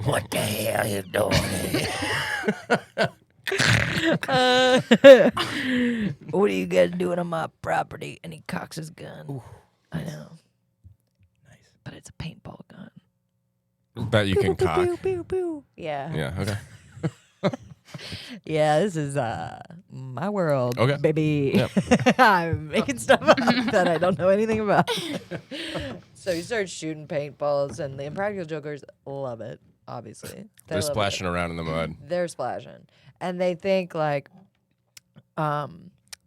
Speaker 1: What the hell are you doing?
Speaker 3: What are you guys doing on my property? And he cocks his gun.
Speaker 1: Ooh.
Speaker 3: I know.
Speaker 1: Nice.
Speaker 3: But it's a paintball gun.
Speaker 4: That you can cock.
Speaker 3: Pew, pew, pew. Yeah.
Speaker 4: Yeah. Okay.
Speaker 3: Yeah, this is my world,
Speaker 4: Okay.
Speaker 3: baby.
Speaker 4: Yep.
Speaker 3: I'm making stuff up that I don't know anything about. So he starts shooting paintballs, and the Impractical Jokers love it, obviously.
Speaker 4: They're splashing around in the mud.
Speaker 3: They're splashing. And they think, like, they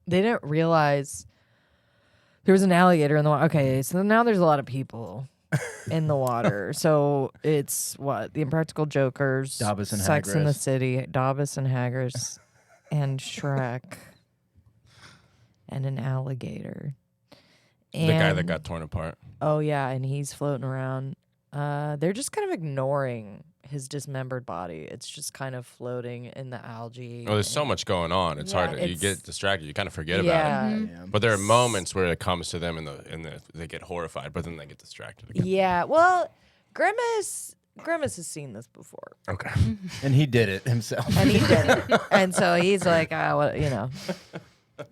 Speaker 3: didn't realize there was an alligator in the water. Okay, so now there's a lot of people in the water. So it's what? The Impractical Jokers,
Speaker 1: Dobbis and
Speaker 3: Sex in the
Speaker 1: Hagris.
Speaker 3: City, Dobbis and Hagris, and Shrek, and an alligator.
Speaker 4: The guy that
Speaker 3: And-
Speaker 4: got torn apart.
Speaker 3: Oh, yeah, and he's floating around. They're just kind of ignoring his dismembered body. It's just kind of floating in the algae.
Speaker 4: Oh, there's so much going on. It's
Speaker 3: Yeah,
Speaker 4: hard to you
Speaker 3: it's-
Speaker 4: get distracted. You kind of forget about
Speaker 3: Yeah.
Speaker 4: it.
Speaker 1: Yeah.
Speaker 4: But there are moments where it comes to them and they get horrified, but then they get distracted again.
Speaker 3: Yeah, well, Grimace has seen this before,
Speaker 4: Okay.
Speaker 1: And he did it himself.
Speaker 3: and he did it, and so he's like, well,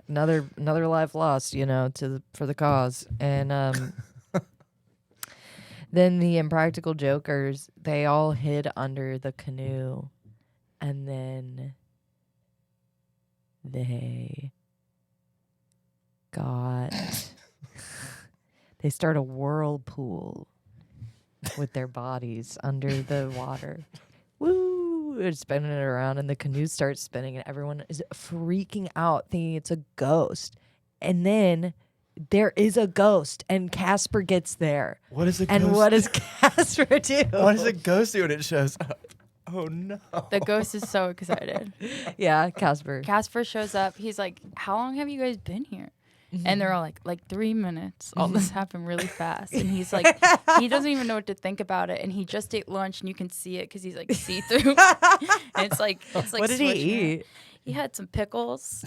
Speaker 3: another life lost, for the cause, and then the Impractical Jokers, they all hid under the canoe, and then they they start a whirlpool with their bodies under the water. Woo! They're spinning it around, and the canoe starts spinning, and everyone is freaking out, thinking it's a ghost. And then there is a ghost, and Casper gets there.
Speaker 1: What is a
Speaker 3: And
Speaker 1: ghost?
Speaker 3: what does Casper do?
Speaker 1: What does a ghost do when it shows up? Oh no.
Speaker 2: The ghost is so excited.
Speaker 3: Yeah, Casper.
Speaker 2: Casper shows up. He's like, "How long have you guys been here?" And they're all like 3 minutes. All this happened really fast. And he's like, he doesn't even know what to think about it. And he just ate lunch, and you can see it because he's like see through. And it's like
Speaker 3: What did he
Speaker 2: swishing it.
Speaker 3: eat?
Speaker 2: He had some pickles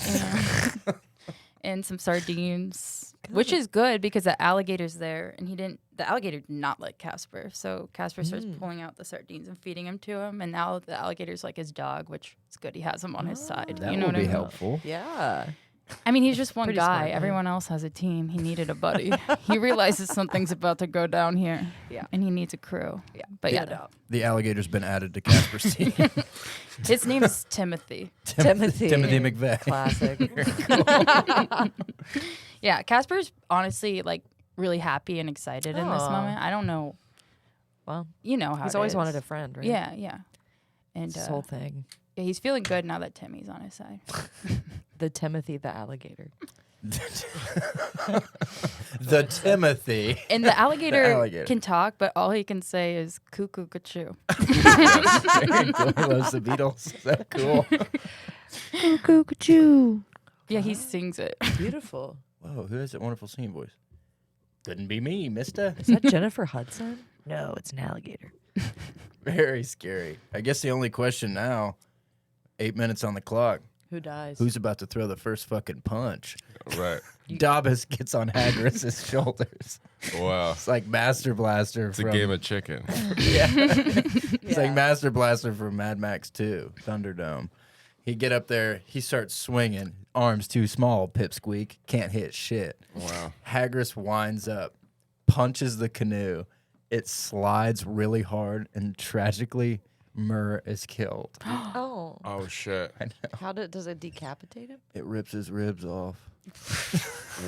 Speaker 2: and some sardines, which is good because the alligator's there, and the alligator did not like Casper. So Casper starts pulling out the sardines and feeding them to him, and now the alligator's like his dog, which is good. He has him on his side.
Speaker 1: That
Speaker 2: You know
Speaker 1: would
Speaker 2: what I
Speaker 1: be
Speaker 2: mean?
Speaker 1: helpful.
Speaker 3: Yeah.
Speaker 2: I mean, he's just one
Speaker 3: Pretty
Speaker 2: guy.
Speaker 3: smart, man.
Speaker 2: Everyone else has a team. He needed a buddy. He realizes something's about to go down here.
Speaker 3: Yeah.
Speaker 2: And he needs a crew.
Speaker 3: Yeah.
Speaker 2: But
Speaker 3: Yeah.
Speaker 2: yeah,
Speaker 1: The alligator's been added to Casper's team.
Speaker 2: his name is Timothy.
Speaker 3: Timothy.
Speaker 1: Timothy McVeigh.
Speaker 3: Classic.
Speaker 2: Yeah, Casper's honestly like really happy and excited in this
Speaker 3: Aw.
Speaker 2: moment. I don't know.
Speaker 3: Well,
Speaker 2: You know how
Speaker 3: he's
Speaker 2: it
Speaker 3: always
Speaker 2: is.
Speaker 3: wanted a friend, right?
Speaker 2: Yeah, yeah. And
Speaker 3: It's this whole thing.
Speaker 2: yeah, he's feeling good now that Timmy's on his side.
Speaker 3: The Timothy the alligator.
Speaker 1: The Timothy.
Speaker 2: And the alligator,
Speaker 1: alligator.
Speaker 2: can talk, but all he can say is cuckoo cachoo.
Speaker 1: Very cool. He loves the Beatles. Is that cool?
Speaker 3: Cuckoo cachoo.
Speaker 2: Yeah, he sings it.
Speaker 3: Beautiful.
Speaker 1: Whoa, who has that wonderful singing voice? Couldn't be me, mister.
Speaker 3: Is that Jennifer Hudson? No, it's an alligator.
Speaker 1: Very scary. I guess the only question now, 8 minutes on the clock.
Speaker 3: Who dies?
Speaker 1: Who's about to throw the first fucking punch?
Speaker 4: Right.
Speaker 1: Dobbis gets on Hagrid's shoulders.
Speaker 4: Wow.
Speaker 1: It's like Master Blaster
Speaker 4: It's a
Speaker 1: from
Speaker 4: game of chicken.
Speaker 1: yeah. It's like Master Blaster from Mad Max 2, Thunderdome. He get up there, he starts swinging. Arms too small, pipsqueak. Can't hit shit.
Speaker 4: Wow.
Speaker 1: Hagrid winds up, punches the canoe. It slides really hard, and tragically, Murr is killed.
Speaker 3: Oh.
Speaker 4: Oh shit.
Speaker 3: How does it decapitate him?
Speaker 1: It rips his ribs off.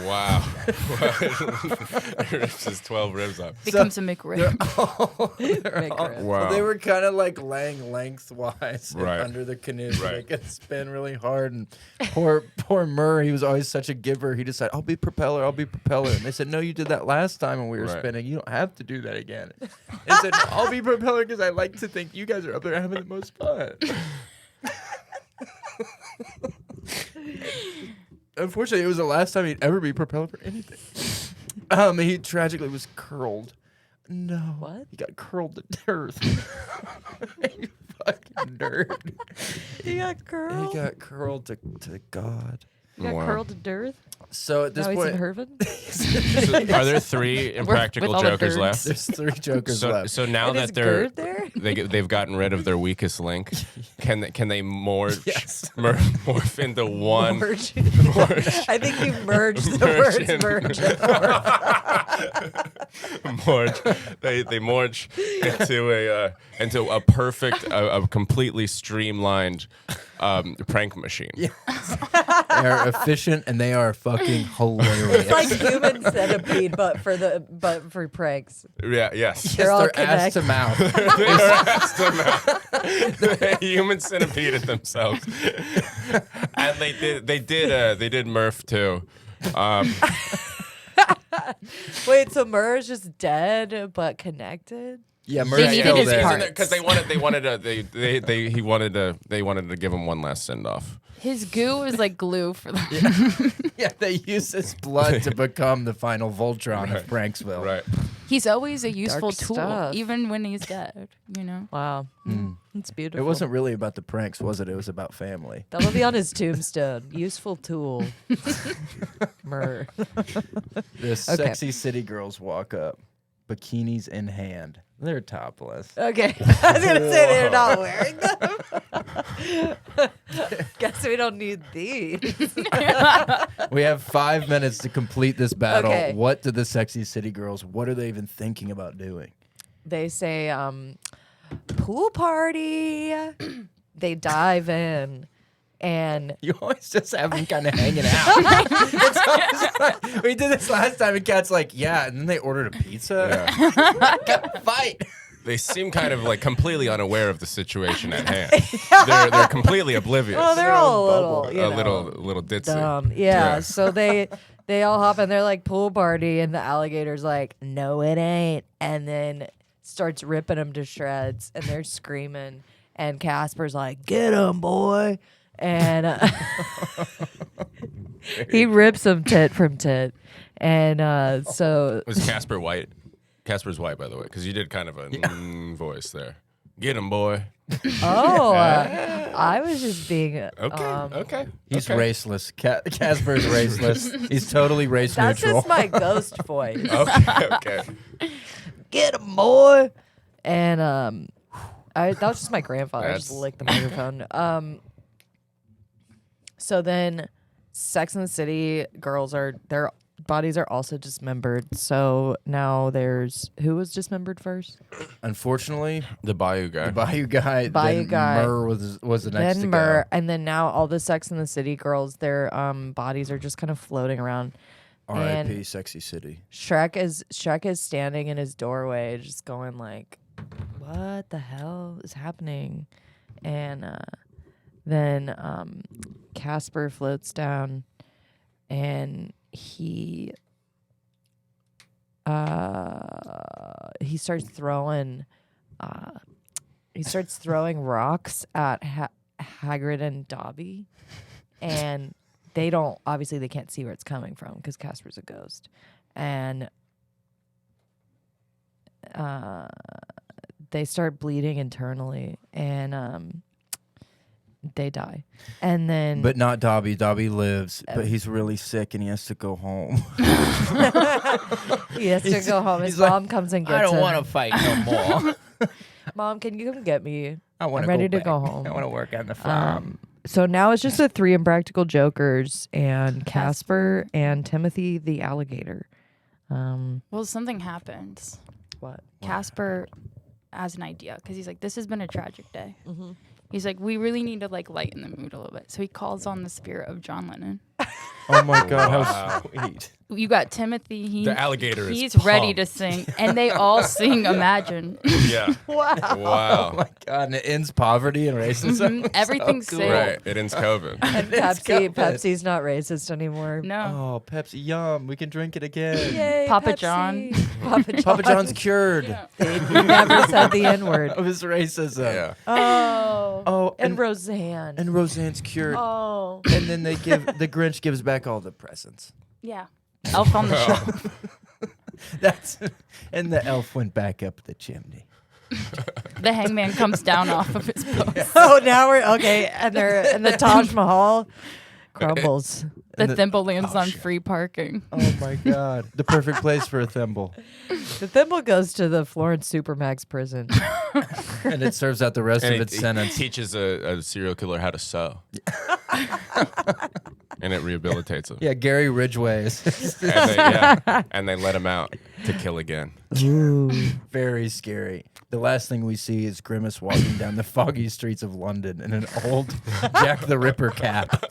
Speaker 4: Wow. It rips his 12 ribs up.
Speaker 2: Becomes a McRib.
Speaker 3: McRib.
Speaker 4: Wow.
Speaker 1: They were kind of like laying lengthwise
Speaker 4: Right.
Speaker 1: under the canoe so they
Speaker 4: Right.
Speaker 1: could spin really hard. And poor Murr, he was always such a giver. He decided, I'll be propeller. And they said, no, you did that last time when we were
Speaker 4: Right.
Speaker 1: spinning. You don't have to do that again. And said, I'll be propeller because I like to think you guys are up there having the most fun. Unfortunately, it was the last time he'd ever be propeller for anything. He tragically was curled. No.
Speaker 3: What?
Speaker 1: He got curled to death. You fucking nerd.
Speaker 3: He got curled.
Speaker 1: He got curled to God.
Speaker 3: You got
Speaker 4: More.
Speaker 3: curled to dearth.
Speaker 1: So at this
Speaker 3: Now he's in
Speaker 1: point,
Speaker 3: Hervin.
Speaker 4: So are there 3 impractical
Speaker 2: with all the
Speaker 4: jokers
Speaker 2: dirts.
Speaker 4: left?
Speaker 1: there's 3 jokers left.
Speaker 4: So now
Speaker 3: It is
Speaker 4: that they're
Speaker 3: Gerd there?
Speaker 4: they've gotten rid of their weakest link, can they merge
Speaker 1: Yes.
Speaker 4: morph into one?
Speaker 3: Merge. I think you merged the words
Speaker 4: in.
Speaker 3: merge and morph.
Speaker 4: Merge. They merge into a perfect, a completely streamlined prank machine.
Speaker 1: They are efficient and they are fucking hilarious.
Speaker 3: It's like human centipede, but for pranks.
Speaker 4: Yeah. Yes.
Speaker 3: They're all
Speaker 1: Their ass to mouth.
Speaker 4: They human centipede themselves, and they did Murph too.
Speaker 3: Wait, so Murr's just dead but connected?
Speaker 1: Yeah,
Speaker 2: They
Speaker 1: Murray's
Speaker 2: needed
Speaker 1: still
Speaker 2: his
Speaker 1: there.
Speaker 2: parts.
Speaker 4: Because they wanted to give him one last send off.
Speaker 2: His goo is like glue for them.
Speaker 1: Yeah, they use his blood to become the final Voltron of Pranksville.
Speaker 4: Right.
Speaker 2: He's always a useful
Speaker 3: Dark
Speaker 2: tool,
Speaker 3: stuff.
Speaker 2: even when he's dead. You know.
Speaker 3: Wow. It's beautiful.
Speaker 1: It wasn't really about the pranks, was it? It was about family.
Speaker 3: That'll be on his tombstone. Useful tool. Murr.
Speaker 1: The sexy city girls walk up, bikinis in hand. They're topless.
Speaker 3: Okay. I was going to say they're not wearing them. Guess we don't need these.
Speaker 1: We have 5 minutes to complete this battle.
Speaker 3: Okay.
Speaker 1: What do the sexy city girls, what are they even thinking about doing?
Speaker 3: They say, pool party. They dive in. And
Speaker 1: You always just have them kind of hanging out. It's always like, we did this last time, and Kat's like, yeah, and then they ordered a pizza.
Speaker 4: Yeah.
Speaker 1: Fight.
Speaker 4: They seem kind of like completely unaware of the situation at hand. They're completely oblivious.
Speaker 3: well, they're all a little, you
Speaker 4: a
Speaker 3: know,
Speaker 4: little ditzy.
Speaker 3: dumb. Yeah. So they all hop in. They're like pool party, and the alligator's like, no, it ain't, and then starts ripping them to shreds, and they're screaming, and Casper's like, get him, boy. And he rips him tit from tit. And so
Speaker 4: Was Casper white? Casper's white, by the way, because you did kind of a voice there. Get him, boy.
Speaker 3: I was just being
Speaker 4: Okay.
Speaker 1: He's
Speaker 4: okay.
Speaker 1: raceless. Casper's raceless. He's totally race
Speaker 3: that's
Speaker 1: neutral.
Speaker 3: just my ghost voice.
Speaker 4: Okay.
Speaker 3: Get him, boy. And that was just my grandfather. I just
Speaker 4: That's-
Speaker 3: licked the microphone. So then Sex and the City girls their bodies are also dismembered. So now there's who was dismembered first?
Speaker 1: Unfortunately,
Speaker 4: The Bayou guy.
Speaker 1: the Bayou guy.
Speaker 3: Bayou
Speaker 1: then
Speaker 3: guy.
Speaker 1: Murr was the next to
Speaker 3: Then
Speaker 1: go.
Speaker 3: Murr, and then now all the Sex and the City girls, their bodies are just kind of floating around.
Speaker 1: R.I.P.
Speaker 3: And
Speaker 1: Sexy City.
Speaker 3: Shrek is standing in his doorway, just going like, "What the hell is happening?" And then Casper floats down, and he starts throwing rocks at Hagrid and Dobby, and they can't see where it's coming from because Casper's a ghost, and they start bleeding internally, and they die. And then
Speaker 1: But not Dobby. Dobby lives, but he's really sick and he has to go home.
Speaker 3: he has to go home. His
Speaker 1: he's like,
Speaker 3: mom comes and gets
Speaker 1: I don't
Speaker 3: him.
Speaker 1: want to fight no more.
Speaker 3: Mom, can you come get me?
Speaker 1: I want
Speaker 3: I'm ready to
Speaker 1: back.
Speaker 3: go home.
Speaker 1: I want to work on the farm.
Speaker 3: So now it's just the 3 Impractical Jokers and Casper and Timothy the alligator.
Speaker 2: Well, something happens.
Speaker 3: What?
Speaker 2: Casper has an idea because he's like, this has been a tragic day. He's like, we really need to like lighten the mood a little bit. So he calls on the spirit of John Lennon.
Speaker 1: Oh my God,
Speaker 4: Wow.
Speaker 1: how sweet.
Speaker 2: You got Timothy.
Speaker 4: The alligator is
Speaker 2: He's ready to
Speaker 4: pumped.
Speaker 2: sing, and they all sing Imagine.
Speaker 4: Yeah.
Speaker 3: Wow.
Speaker 1: Oh
Speaker 4: Wow.
Speaker 1: my God, and it ends poverty and racism.
Speaker 2: Everything's
Speaker 1: So
Speaker 2: safe.
Speaker 4: Right. It ends COVID.
Speaker 3: And Pepsi's not racist anymore.
Speaker 2: No.
Speaker 1: Oh, Pepsi, yum. We can drink it again.
Speaker 3: Yay,
Speaker 2: Papa
Speaker 3: Pepsi.
Speaker 2: John.
Speaker 3: Papa John.
Speaker 1: Papa John's cured
Speaker 3: He never said the N-word.
Speaker 1: of his racism.
Speaker 4: Yeah.
Speaker 3: Oh.
Speaker 1: Oh,
Speaker 3: And Roseanne.
Speaker 1: and Roseanne's cured.
Speaker 3: Oh.
Speaker 1: And then the Grinch gives back all the presents.
Speaker 2: Yeah. Elf on the Shelf.
Speaker 1: And the elf went back up the chimney.
Speaker 2: The hangman comes down off of his post.
Speaker 3: Oh, now we're okay. And they're in the Taj Mahal. crumbles.
Speaker 2: The thimble lands on free parking.
Speaker 1: Oh my God. The perfect place for a thimble.
Speaker 3: The thimble goes to the Florence Supermax prison.
Speaker 1: And it serves out the rest of its sentence.
Speaker 4: Teaches a serial killer how to sew. And it rehabilitates him.
Speaker 1: Yeah, Gary Ridgway is
Speaker 4: And they let him out to kill again.
Speaker 3: Ooh.
Speaker 1: very scary. The last thing we see is Grimace walking down the foggy streets of London in an old Jack the Ripper cap.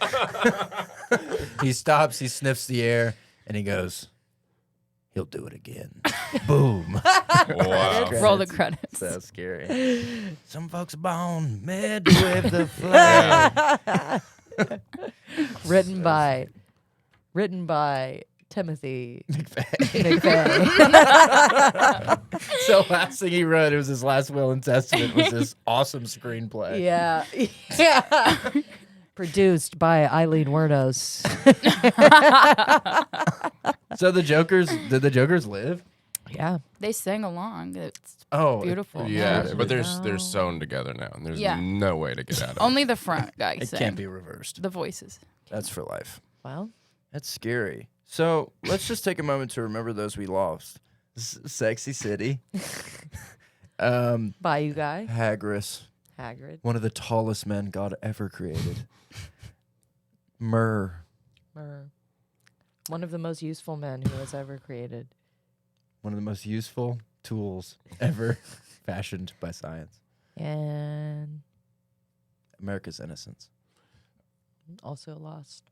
Speaker 1: He stops, he sniffs the air, and he goes, he'll do it again. Boom.
Speaker 4: Wow.
Speaker 2: Roll the credits.
Speaker 1: So scary. Some folks are born made to wave the flag.
Speaker 3: Written by Timothy
Speaker 1: McVeigh.
Speaker 3: McVeigh.
Speaker 1: So last thing he wrote, it was his last will and testament, was this awesome screenplay.
Speaker 3: Yeah. Yeah. Produced by Eileen Wernos.
Speaker 1: So did the Jokers live?
Speaker 3: Yeah.
Speaker 2: They sang along. It's
Speaker 1: Oh,
Speaker 2: beautiful.
Speaker 4: Yeah, but they're sewn together now, and there's no way to get out of it.
Speaker 2: Only the front guy
Speaker 1: it
Speaker 2: sang.
Speaker 1: can't be reversed.
Speaker 2: The voices.
Speaker 1: That's for life.
Speaker 3: Well,
Speaker 1: That's scary. So let's just take a moment to remember those we lost. Sexy City.
Speaker 3: Bayou Guy. Hagrid.
Speaker 1: One of the tallest men God ever created. Myrrh.
Speaker 3: One of the most useful men who has ever created.
Speaker 1: One of the most useful tools ever fashioned by science.
Speaker 3: And
Speaker 1: America's innocence.
Speaker 3: also lost.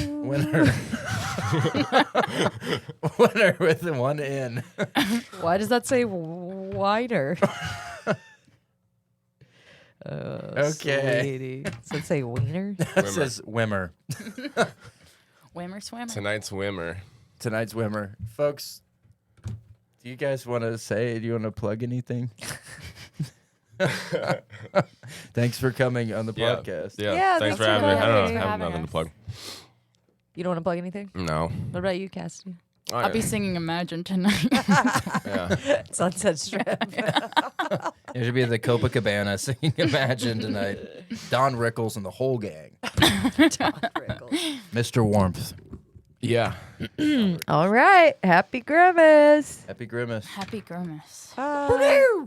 Speaker 1: Winner. Winner with the one in.
Speaker 3: Why does that say wider?
Speaker 1: Okay.
Speaker 3: Sweetie. Does it say wiener?
Speaker 1: It says Wimmer.
Speaker 2: Wimmer swimmer.
Speaker 4: Tonight's Wimmer.
Speaker 1: Tonight's Wimmer. Folks, do you guys want to say, do you want to plug anything? Thanks for coming on the podcast.
Speaker 3: Yeah,
Speaker 4: Thanks for
Speaker 3: thanks
Speaker 4: having me.
Speaker 3: for
Speaker 4: I don't
Speaker 2: having
Speaker 4: have
Speaker 2: us.
Speaker 4: nothing to plug.
Speaker 3: You don't want to plug anything?
Speaker 4: No.
Speaker 3: What about you, Cassidy?
Speaker 2: I'll be singing Imagine tonight.
Speaker 4: Yeah.
Speaker 3: Sunset Strip.
Speaker 1: It should be the Copacabana singing Imagine tonight. Don Rickles and the whole gang. Mr. Warmth.
Speaker 4: Yeah.
Speaker 3: All right. Happy Grimace.
Speaker 1: Happy Grimace.
Speaker 2: Happy Grimace.
Speaker 3: Bye.